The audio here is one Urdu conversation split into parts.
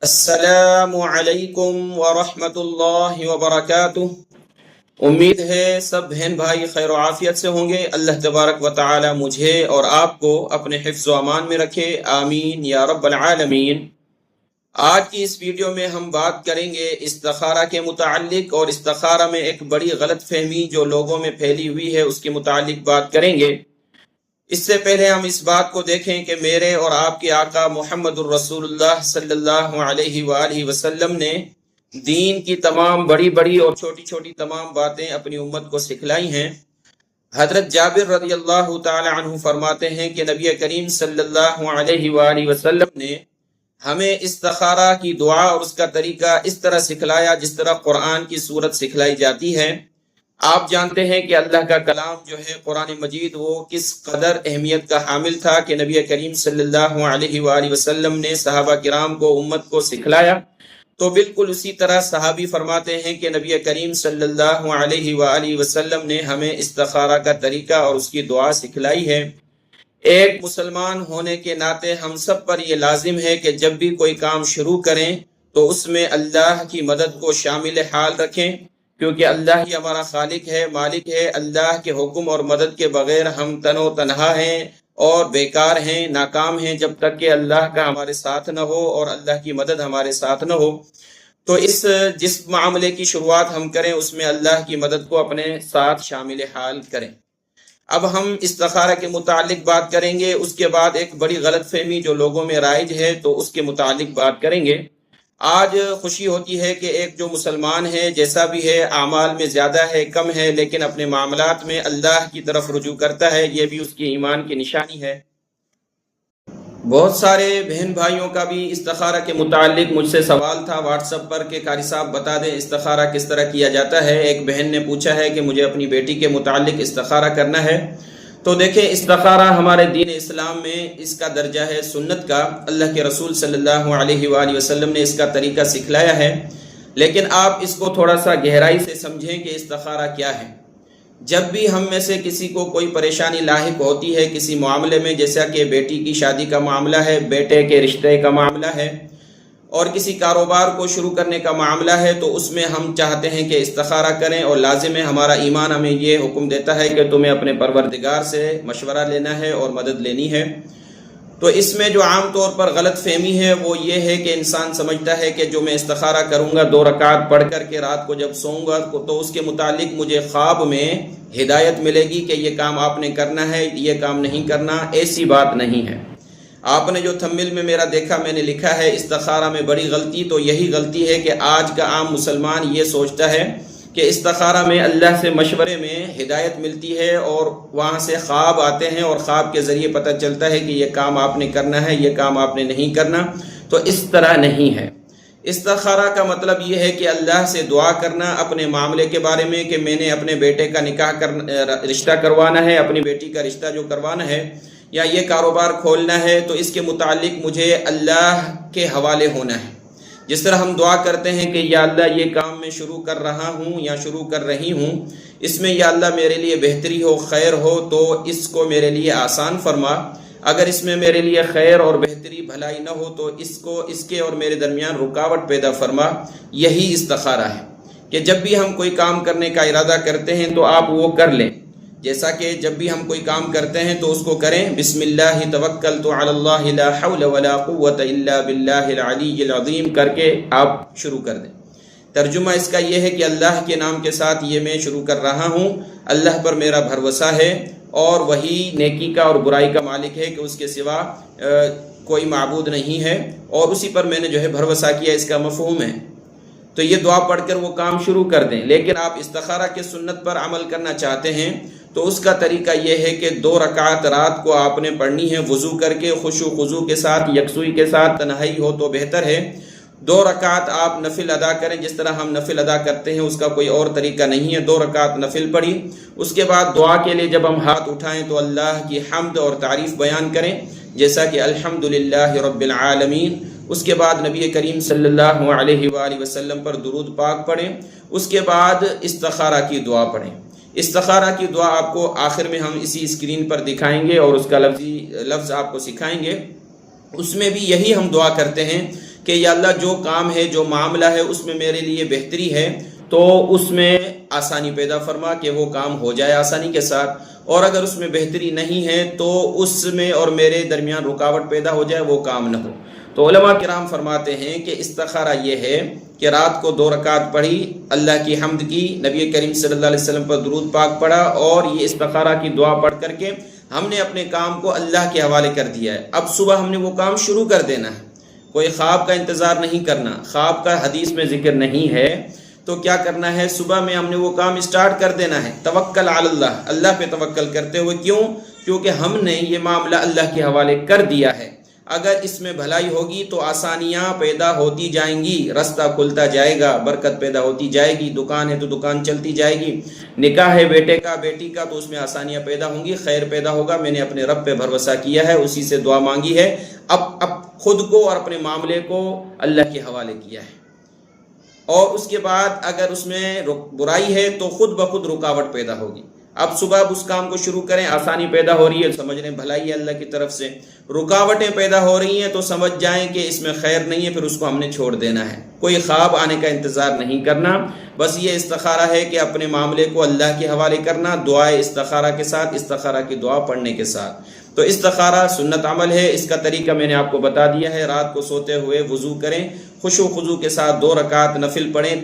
السلام علیکم ورحمۃ اللہ وبرکاتہ۔ امید ہے سب بہن بھائی خیر و عافیت سے ہوں گے۔ اللہ تبارک و تعالی مجھے اور آپ کو اپنے حفظ و امان میں رکھے، آمین یا رب العالمین۔ آج کی اس ویڈیو میں ہم بات کریں گے استخارہ کے متعلق، اور استخارہ میں ایک بڑی غلط فہمی جو لوگوں میں پھیلی ہوئی ہے اس کے متعلق بات کریں گے۔ اس سے پہلے ہم اس بات کو دیکھیں کہ میرے اور آپ کے آقا محمد الرسول اللہ صلی اللہ علیہ وآلہ وسلم نے دین کی تمام بڑی بڑی اور چھوٹی چھوٹی تمام باتیں اپنی امت کو سکھلائی ہیں۔ حضرت جابر رضی اللہ تعالی عنہ فرماتے ہیں کہ نبی کریم صلی اللہ علیہ وآلہ وسلم نے ہمیں استخارہ کی دعا اور اس کا طریقہ اس طرح سکھلایا جس طرح قرآن کی صورت سکھلائی جاتی ہے۔ آپ جانتے ہیں کہ اللہ کا کلام جو ہے قرآن مجید وہ کس قدر اہمیت کا حامل تھا کہ نبی کریم صلی اللہ علیہ وآلہ وسلم نے صحابہ کرام کو امت کو سکھلایا، تو بالکل اسی طرح صحابی فرماتے ہیں کہ نبی کریم صلی اللہ علیہ وآلہ وسلم نے ہمیں استخارہ کا طریقہ اور اس کی دعا سکھلائی ہے۔ ایک مسلمان ہونے کے ناطے ہم سب پر یہ لازم ہے کہ جب بھی کوئی کام شروع کریں تو اس میں اللہ کی مدد کو شامل حال رکھیں، کیونکہ اللہ ہی ہمارا خالق ہے، مالک ہے۔ اللہ کے حکم اور مدد کے بغیر ہم تنو تنہا ہیں اور بیکار ہیں، ناکام ہیں، جب تک کہ اللہ کا ہمارے ساتھ نہ ہو اور اللہ کی مدد ہمارے ساتھ نہ ہو۔ تو جس معاملے کی شروعات ہم کریں اس میں اللہ کی مدد کو اپنے ساتھ شامل حال کریں۔ اب ہم استخارہ کے متعلق بات کریں گے، اس کے بعد ایک بڑی غلط فہمی جو لوگوں میں رائج ہے تو اس کے متعلق بات کریں گے۔ آج خوشی ہوتی ہے کہ ایک جو مسلمان ہے جیسا بھی ہے، اعمال میں زیادہ ہے کم ہے، لیکن اپنے معاملات میں اللہ کی طرف رجوع کرتا ہے، یہ بھی اس کی ایمان کی نشانی ہے۔ بہت سارے بہن بھائیوں کا بھی استخارہ کے متعلق مجھ سے سوال تھا واٹس ایپ پر کہ قاری صاحب بتا دیں استخارہ کس طرح کیا جاتا ہے۔ ایک بہن نے پوچھا ہے کہ مجھے اپنی بیٹی کے متعلق استخارہ کرنا ہے۔ تو دیکھیں، استخارہ ہمارے دین اسلام میں اس کا درجہ ہے سنت کا۔ اللہ کے رسول صلی اللہ علیہ وآلہ وسلم نے اس کا طریقہ سکھلایا ہے، لیکن آپ اس کو تھوڑا سا گہرائی سے سمجھیں کہ استخارہ کیا ہے۔ جب بھی ہم میں سے کسی کو کوئی پریشانی لاحق ہوتی ہے کسی معاملے میں، جیسا کہ بیٹی کی شادی کا معاملہ ہے، بیٹے کے رشتے کا معاملہ ہے، اور کسی کاروبار کو شروع کرنے کا معاملہ ہے، تو اس میں ہم چاہتے ہیں کہ استخارہ کریں، اور لازم ہے، ہمارا ایمان ہمیں یہ حکم دیتا ہے کہ تمہیں اپنے پروردگار سے مشورہ لینا ہے اور مدد لینی ہے۔ تو اس میں جو عام طور پر غلط فہمی ہے وہ یہ ہے کہ انسان سمجھتا ہے کہ جو میں استخارہ کروں گا 2 رکعت پڑھ کر کے رات کو جب سوؤں گا تو اس کے متعلق مجھے خواب میں ہدایت ملے گی کہ یہ کام آپ نے کرنا ہے، یہ کام نہیں کرنا۔ ایسی بات نہیں ہے۔ آپ نے جو تھمبنیل میں میرا دیکھا، میں نے لکھا ہے استخارہ میں بڑی غلطی، تو یہی غلطی ہے کہ آج کا عام مسلمان یہ سوچتا ہے کہ استخارہ میں اللہ سے مشورے میں ہدایت ملتی ہے اور وہاں سے خواب آتے ہیں اور خواب کے ذریعے پتہ چلتا ہے کہ یہ کام آپ نے کرنا ہے، یہ کام آپ نے نہیں کرنا۔ تو اس طرح نہیں ہے۔ استخارہ کا مطلب یہ ہے کہ اللہ سے دعا کرنا اپنے معاملے کے بارے میں کہ میں نے اپنے بیٹے کا نکاح رشتہ کروانا ہے، اپنی بیٹی کا رشتہ جو کروانا ہے، یا یہ کاروبار کھولنا ہے، تو اس کے متعلق مجھے اللہ کے حوالے ہونا ہے۔ جس طرح ہم دعا کرتے ہیں کہ یا اللہ یہ کام میں شروع کر رہا ہوں یا شروع کر رہی ہوں، اس میں یا اللہ میرے لیے بہتری ہو، خیر ہو، تو اس کو میرے لیے آسان فرما۔ اگر اس میں میرے لیے خیر اور بہتری بھلائی نہ ہو تو اس کے اور میرے درمیان رکاوٹ پیدا فرما۔ یہی استخارہ ہے کہ جب بھی ہم کوئی کام کرنے کا ارادہ کرتے ہیں تو آپ وہ کر لیں، جیسا کہ جب بھی ہم کوئی کام کرتے ہیں تو اس کو کریں بسم اللہ توکلت علی اللہ لا حول ولا قوت الا باللہ العلی العظیم کر کے آپ شروع کر دیں۔ ترجمہ اس کا یہ ہے کہ اللہ کے نام کے ساتھ یہ میں شروع کر رہا ہوں، اللہ پر میرا بھروسہ ہے اور وہی نیکی کا اور برائی کا مالک ہے کہ اس کے سوا کوئی معبود نہیں ہے، اور اسی پر میں نے جو ہے بھروسہ کیا، اس کا مفہوم ہے۔ تو یہ دعا پڑھ کر وہ کام شروع کر دیں۔ لیکن آپ استخارہ کے سنت پر عمل کرنا چاہتے ہیں تو اس کا طریقہ یہ ہے کہ 2 رکعت رات کو آپ نے پڑھنی ہے وضو کر کے، خشوع و خضوع کے ساتھ، یکسوئی کے ساتھ، تنہائی ہو تو بہتر ہے۔ 2 رکعت آپ نفل ادا کریں جس طرح ہم نفل ادا کرتے ہیں، اس کا کوئی اور طریقہ نہیں ہے۔ 2 رکعت نفل پڑھی، اس کے بعد دعا کے لیے جب ہم ہاتھ اٹھائیں تو اللہ کی حمد اور تعریف بیان کریں، جیسا کہ الحمدللہ رب العالمین۔ اس کے بعد نبی کریم صلی اللہ علیہ وآلہ وسلم پر درود پاک پڑھیں۔ اس کے بعد استخارہ کی دعا پڑھیں۔ استخارہ کی دعا آپ کو آخر میں ہم اسی اسکرین پر دکھائیں گے اور اس کا لفظ آپ کو سکھائیں گے۔ اس میں بھی یہی ہم دعا کرتے ہیں کہ یا اللہ جو کام ہے جو معاملہ ہے اس میں میرے لیے بہتری ہے تو اس میں آسانی پیدا فرما کہ وہ کام ہو جائے آسانی کے ساتھ، اور اگر اس میں بہتری نہیں ہے تو اس میں اور میرے درمیان رکاوٹ پیدا ہو جائے وہ کام نہ ہو۔ تو علماء کرام فرماتے ہیں کہ استخارہ یہ ہے کہ رات کو 2 رکعت پڑھی، اللہ کی حمد کی، نبی کریم صلی اللہ علیہ وسلم پر درود پاک پڑھا، اور یہ استخارہ کی دعا پڑھ کر کے ہم نے اپنے کام کو اللہ کے حوالے کر دیا ہے۔ اب صبح ہم نے وہ کام شروع کر دینا ہے، کوئی خواب کا انتظار نہیں کرنا، خواب کا حدیث میں ذکر نہیں ہے، تو کیا کرنا ہے، صبح میں ہم نے وہ کام اسٹارٹ کر دینا ہے۔ توکل علی اللہ، اللہ پہ توکل کرتے ہوئے، کیوں؟ کیونکہ ہم نے یہ معاملہ اللہ کے حوالے کر دیا ہے۔ اگر اس میں بھلائی ہوگی تو آسانیاں پیدا ہوتی جائیں گی، رستہ کھلتا جائے گا، برکت پیدا ہوتی جائے گی، دکان ہے تو دکان چلتی جائے گی، نکاح ہے بیٹے کا بیٹی کا تو اس میں آسانیاں پیدا ہوں گی، خیر پیدا ہوگا۔ میں نے اپنے رب پہ بھروسہ کیا ہے، اسی سے دعا مانگی ہے، اب خود کو اور اپنے معاملے کو اللہ کے حوالے کیا ہے۔ اور اس کے بعد اگر اس میں برائی ہے تو خود بخود رکاوٹ پیدا ہوگی۔ اب صبح اس کام کو شروع کریں، آسانی پیدا ہو رہی ہے، سمجھ رہے ہیں بھلائی ہے اللہ کی طرف سے، رکاوٹیں پیدا ہو رہی ہیں تو سمجھ جائیں کہ اس میں خیر نہیں ہے، پھر اس کو ہم نے چھوڑ دینا ہے، کوئی خواب آنے کا انتظار نہیں کرنا۔ بس یہ استخارہ ہے کہ اپنے معاملے کو اللہ کے حوالے کرنا، دعائے استخارہ کے ساتھ، استخارہ کی دعا پڑھنے کے ساتھ۔ تو استخارہ سنت عمل ہے، اس کا طریقہ میں نے آپ کو بتا دیا ہے۔ رات کو سوتے ہوئے وضو کریں، خشوع و خضوع کے ساتھ 2 رکعت نفل پڑھیں،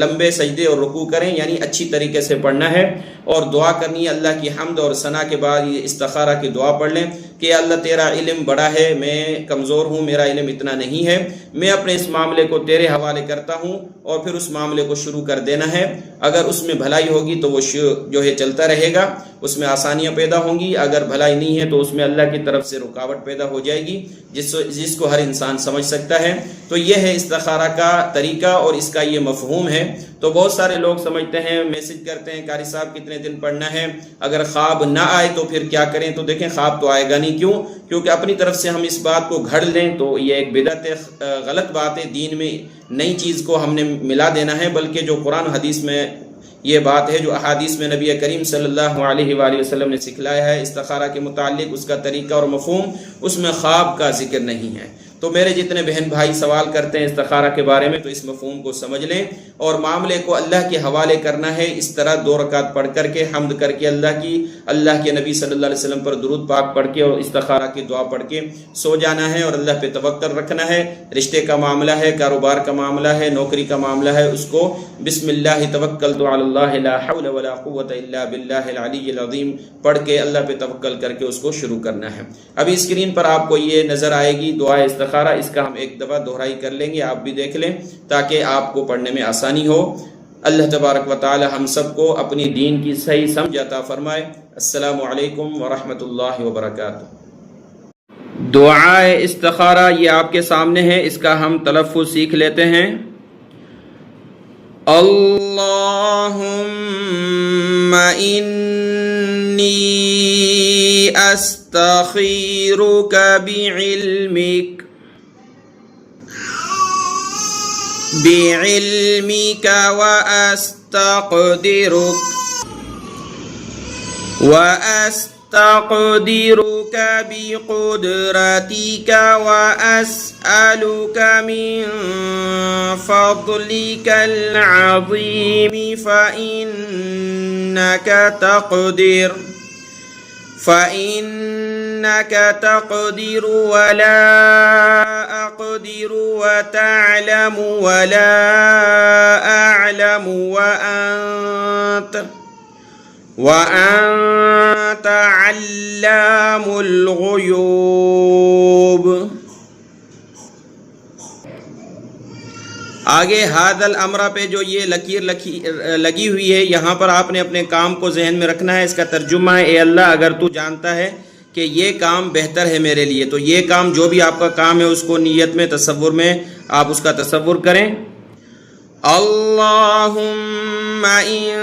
لمبے سجدے اور رکوع کریں، یعنی اچھی طریقے سے پڑھنا ہے، اور دعا کرنی ہے اللہ کی حمد اور ثنا کے بعد یہ استخارہ کی دعا پڑھ لیں کہ اللہ تیرا علم بڑا ہے، میں کمزور ہوں، میرا علم اتنا نہیں ہے، میں اپنے اس معاملے کو تیرے حوالے کرتا ہوں، اور پھر اس معاملے کو شروع کر دینا ہے۔ اگر اس میں بھلائی ہوگی تو وہ جو ہے چلتا رہے گا، اس میں آسانیاں پیدا ہوں گی، اگر بھلائی نہیں ہے تو اس میں اللہ کی طرف سے رکاوٹ پیدا ہو جائے گی، جس کو ہر انسان سمجھ سکتا ہے۔ تو یہ ہے استخارہ کا طریقہ اور اس کا یہ مفہوم ہے۔ تو بہت سارے لوگ سمجھتے ہیں، میسج کرتے ہیں قاری صاحب کتنے دن پڑھنا ہے، اگر خواب نہ آئے تو پھر کیا کریں؟ تو دیکھیں خواب تو آئے گا نہیں، کیوں؟ کیونکہ اپنی طرف سے ہم اس بات کو گھڑ لیں تو یہ ایک بدعت ہے، غلط بات ہے، دین میں نئی چیز کو ہم نے ملا دینا ہے، بلکہ جو قرآن حدیث میں یہ بات ہے، جو احادیث میں نبی کریم صلی اللہ علیہ وآلہ وسلم نے سکھلایا ہے استخارہ کے متعلق، اس کا طریقہ اور مفہوم، اس میں خواب کا ذکر نہیں ہے۔ تو میرے جتنے بہن بھائی سوال کرتے ہیں استخارہ کے بارے میں تو اس مفہوم کو سمجھ لیں اور معاملے کو اللہ کے حوالے کرنا ہے۔ اس طرح 2 رکعت پڑھ کر کے حمد کر کے اللہ کے نبی صلی اللہ علیہ وسلم پر درود پاک پڑھ کے اور استخارہ کی دعا پڑھ کے سو جانا ہے اور اللہ پہ توکل رکھنا ہے۔ رشتے کا معاملہ ہے، کاروبار کا معاملہ ہے، نوکری کا معاملہ ہے، اس کو بسم اللہ توکلت علی اللہ لا حول ولا قوت الا باللہ العلی العظیم پڑھ کے اللہ پہ توکل کر کے اس کو شروع کرنا ہے۔ ابھی اسکرین پر آپ کو یہ نظر آئے گی دعائے استخارہ، اس کا ہم ایک دفعہ دہرائی کر لیں گے، آپ بھی دیکھ لیں تاکہ آپ کو پڑھنے میں آسانی ہو۔ اللہ تبارک و تعالی ہم سب کو اپنی دین کی صحیح سمجھ عطا فرمائے۔ السلام علیکم ورحمۃ اللہ وبرکاتہ۔ دعائے استخارہ یہ آپ کے سامنے ہے، اس کا ہم تلفظ سیکھ لیتے ہیں۔ اللہم انی استخیرک بعلمك وأستقدرك بقدرتك وأسألك من فضلك العظيم فإنك تقدر ولا أقدر وتعلم ولا أعلم وأنت علام الغيوب۔ آگے ہاذا الامر پہ جو یہ لکیر لگی ہوئی ہے، یہاں پر آپ نے اپنے کام کو ذہن میں رکھنا ہے۔ اس کا ترجمہ ہے، اے اللہ اگر تو جانتا ہے کہ یہ کام بہتر ہے میرے لیے تو یہ کام جو بھی آپ کا کام ہے اس کو نیت میں، تصور میں آپ اس کا تصور کریں۔ اللہم ان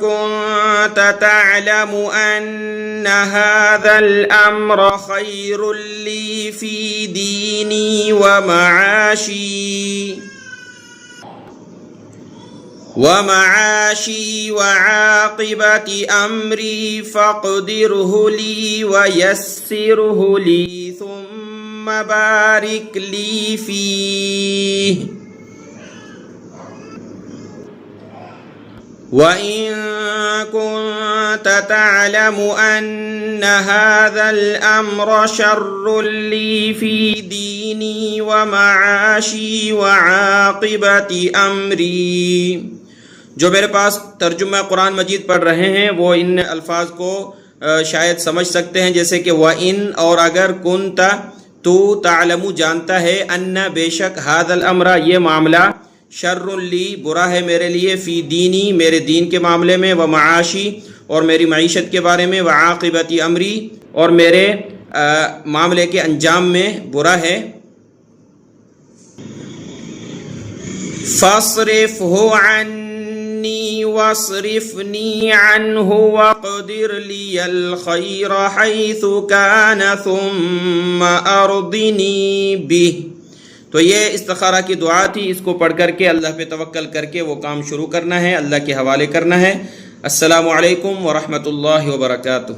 کنت تعلم ان هذا الامر خیر لی فی دینی ومعاشی وعاقبت امری فاقدره لی ویسره لی ثم بارك لي فيه وإن كنت تعلم أن هذا الأمر شر لي في ديني ومعاشي وعاقبة أمري. جو میرے پاس ترجمہ قرآن مجید پڑھ رہے ہیں وہ ان الفاظ کو شاید سمجھ سکتے ہیں، جیسے کہ وَإِن اور اگر كُنْتَ تو تعلم جانتا ہے، ان بے شک هذا الامر یہ معاملہ شر لی برا ہے میرے لیے، فی دینی میرے دین کے معاملے میں، و معاشی اور میری معیشت کے بارے میں، و عاقبت امری اور میرے معاملے کے انجام میں برا ہے. فاصرفه عنی واصرفنی عنہ واقدر لی الخیر حیث کان ثم ارضنی بہ. تو یہ استخارہ کی دعا تھی، اس کو پڑھ کر کے اللہ پہ توکل کر کے وہ کام شروع کرنا ہے، اللہ کے حوالے کرنا ہے. السلام علیکم ورحمۃ اللہ وبرکاتہ.